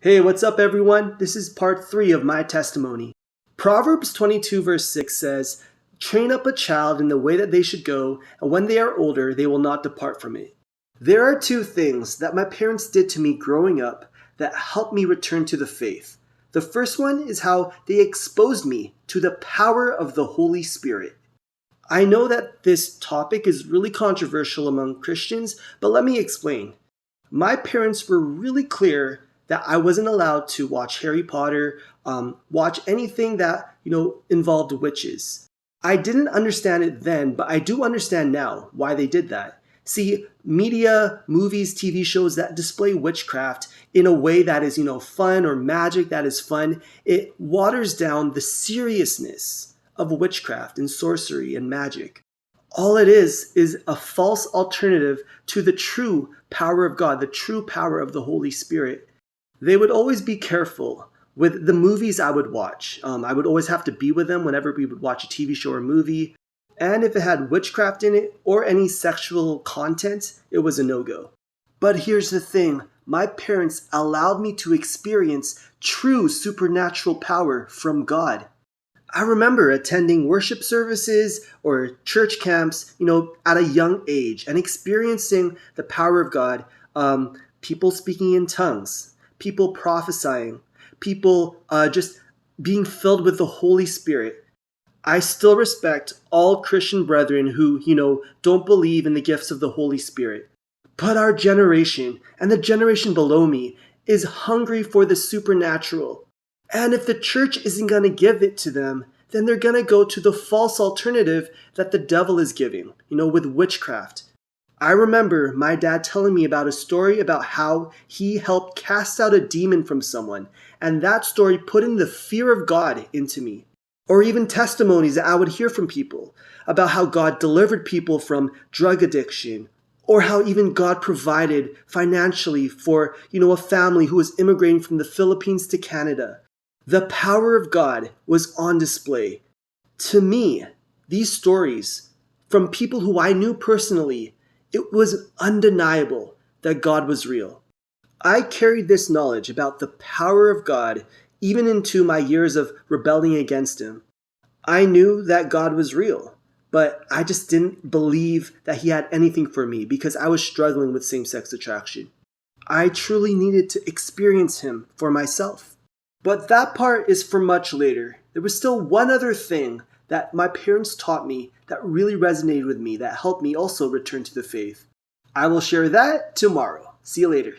Hey, what's up everyone? This is part 3 of my testimony. Proverbs 22 verse 6 says, "Train up a child in the way that they should go, and when they are older, they will not depart from it." There are two things that my parents did to me growing up that helped me return to the faith. The first one is how they exposed me to the power of the Holy Spirit. I know that this topic is really controversial among Christians, but let me explain. My parents were really clear that I wasn't allowed to watch Harry Potter, watch anything that, involved witches. I didn't understand it then, but I do understand now why they did that. See, media, movies, TV shows that display witchcraft in a way that is, fun, or magic that is fun, it waters down the seriousness of witchcraft and sorcery and magic. All it is a false alternative to the true power of God, the true power of the Holy Spirit. They would always be careful with the movies I would watch. I would always have to be with them whenever we would watch a TV show or movie. And if it had witchcraft in it or any sexual content, it was a no-go. But here's the thing. My parents allowed me to experience true supernatural power from God. I remember attending worship services or church camps, at a young age and experiencing the power of God. People speaking in tongues, people prophesying, people just being filled with the Holy Spirit. I still respect all Christian brethren who, don't believe in the gifts of the Holy Spirit. But our generation and the generation below me is hungry for the supernatural. And if the church isn't going to give it to them, then they're going to go to the false alternative that the devil is giving, with witchcraft. I remember my dad telling me about a story about how he helped cast out a demon from someone, and that story put in the fear of God into me. Or even testimonies that I would hear from people about how God delivered people from drug addiction, or how even God provided financially for, a family who was immigrating from the Philippines to Canada. The power of God was on display. To me, these stories from people who I knew personally, it was undeniable that God was real. I carried this knowledge about the power of God even into my years of rebelling against Him. I knew that God was real, but I just didn't believe that He had anything for me because I was struggling with same-sex attraction. I truly needed to experience Him for myself. But that part is for much later. There was still one other thing that my parents taught me that really resonated with me, that helped me also return to the faith. I will share that tomorrow. See you later.